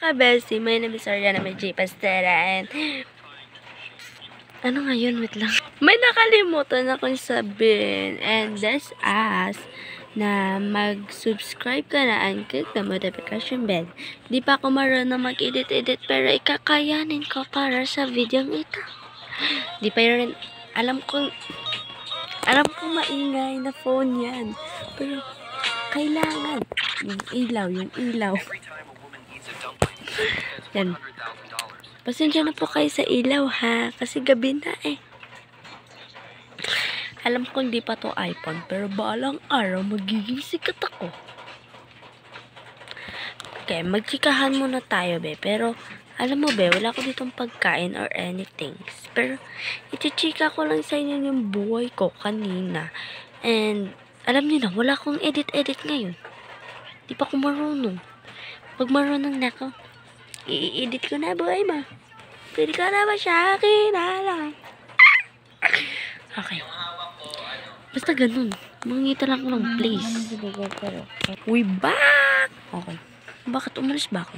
ka-bestie, my name is Ariana May Pastera and ano ngayon, wait lang. May nakalimutan akong sabihin and that's us na mag-subscribe ka na and click the notification bell. Di pa ako marunong mag-edit-edit pero ikakayanin ko para sa video ito. Di pa rin, alam kong maingay na phone yan. Pero kailangan yung ilaw. Yan. Pasensya na po kayo sa ilaw ha, kasi gabi na eh. Alam ko hindi pa to iPhone, pero balang araw magiging sikat ako. Okay, magchikahan muna tayo be, pero alam mo be, wala ko ditong pagkain or anything. Pero itichika ko lang sa inyo yung buhay ko kanina. And alam niyo na, wala akong edit-edit ngayon. Di pa ako marunong. Pag marunong na ako, i-edit ko na buhay ba? Pwede ka na ba siya akin? Okay. Basta ganun. Mangita lang ko ng place. We back! Okay. Bakit umalis ba ako?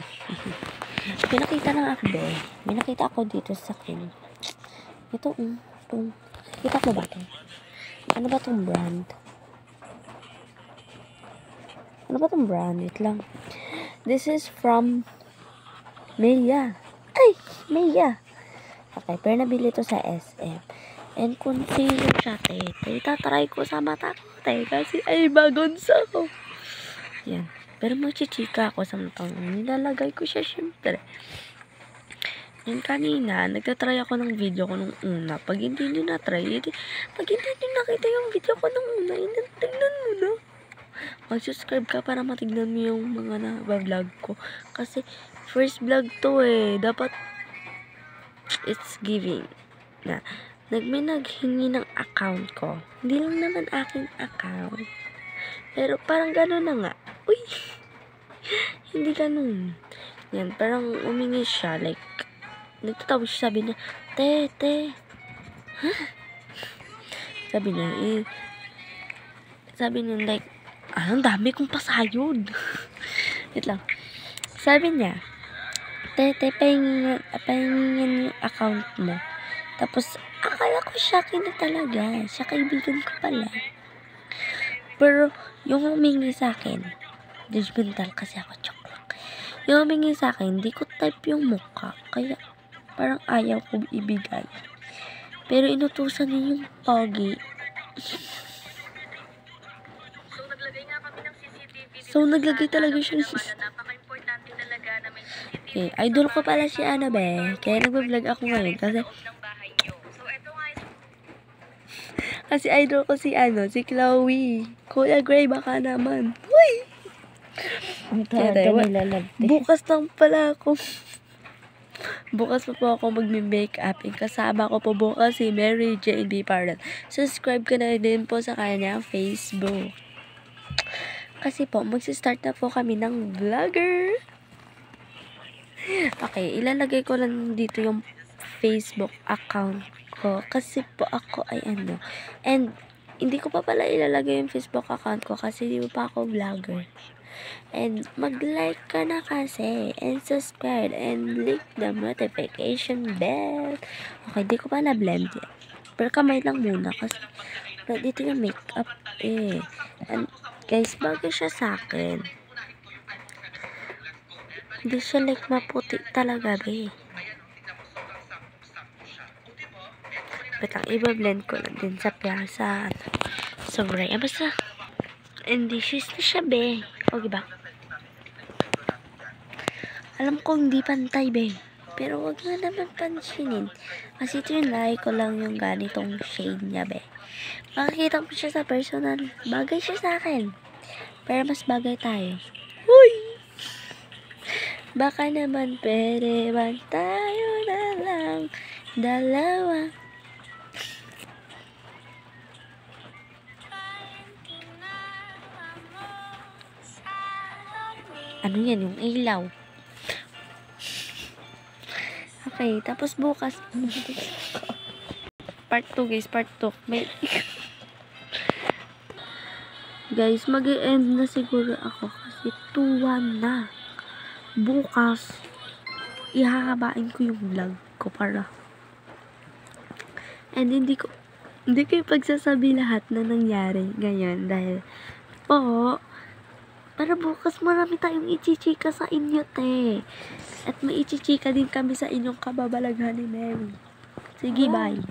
May nakita lang ako be. May nakita ako dito sa akin. Ito, kita mo ba ito? Ano ba itong brand? Wait lang. This is from Maya. Ay! Maya! Okay, pero nabili ito sa SM. And kung sino siya, itatry ko sa mata ko, kasi ay bagonsa ko. Yan. Pero magchichika ako sa matang. Nilalagay ko siya, syempre. Yan kanina, nagtatry ako ng video ko nung una. Pag hindi nyo na-try, pag hindi nyo nakita yung video ko nung una, tignan mo na. Mag-subscribe ka para matignan mo yung mga na-vlog ko. Kasi, first vlog to eh. Dapat, it's giving. Na, may naghingi ng account ko. Hindi lang naman aking account. Pero parang gano'n na nga. Uy! Hindi gano'n. Yan, parang umingi siya. Like, nagtatawag siya, sabi niya, Te. Huh? Sabi niya, like, ang dami kong pasayod. Wait lang. Sabi niya, Te, pahingin yung account mo. Tapos, akala ko siya na talaga. Siya kaibigan ko pala. Pero, yung humingi sa akin, judgmental kasi ako, joke lang. Yung humingi sa akin, hindi ko type yung mukha. Kaya, parang ayaw ko ibigay. Pero, inutusan niya yung pogi. So, naglagay talaga siya ng CCTV. Okay, idol ko pala si Annabelle. Kaya nag-vlog ako ngayon. Kasi idol ko si Chloe. Kuya Gray, baka naman. Uy! Bukas lang pala ako. Bukas pa po ako mag-make up. Kasama ko po bukas si Mary Jane B. Pardon. Subscribe ka na din po sa kanyang Facebook. Kasi po, magsistart na po kami ng vlogger. Okay, ilalagay ko lang dito yung Facebook account ko. Kasi po ako ay And, hindi ko pa pala ilalagay yung Facebook account ko kasi di pa ako vlogger. And, mag-like ka na kasi. And subscribe. And click the notification bell. Okay, di ko pa na-blend yan. Pero kamay lang muna kasi dito yung makeup eh. And, guys, bagay siya sa akin. Hindi siya like maputi talaga be. Wait lang, iba-blend ko lang din sa plaza. Sobray. Basta, ambitious na siya be. O, diba? Alam ko hindi pantay be. Pero wag nga naman pansinin. Kasi trinay ko lang yung ganitong shade niya be. Makikita mo siya sa personal. Bagay siya sa akin. Pero mas bagay tayo. Uy! Baka naman pwede ba tayo na lang dalawa? Ano yan? Yung ilaw. Okay, tapos bukas part 2 guys, part 2 may guys, mag-e-end na siguro ako kasi 2-1 na bukas ihahabain ko yung vlog ko para and hindi ko pagsasabi lahat na nangyari ngayon dahil po para bukas marami tayong ichichika sa inyo, te. At may ichichika din kami sa inyong kababalaghan ni Mary. Sige, bye.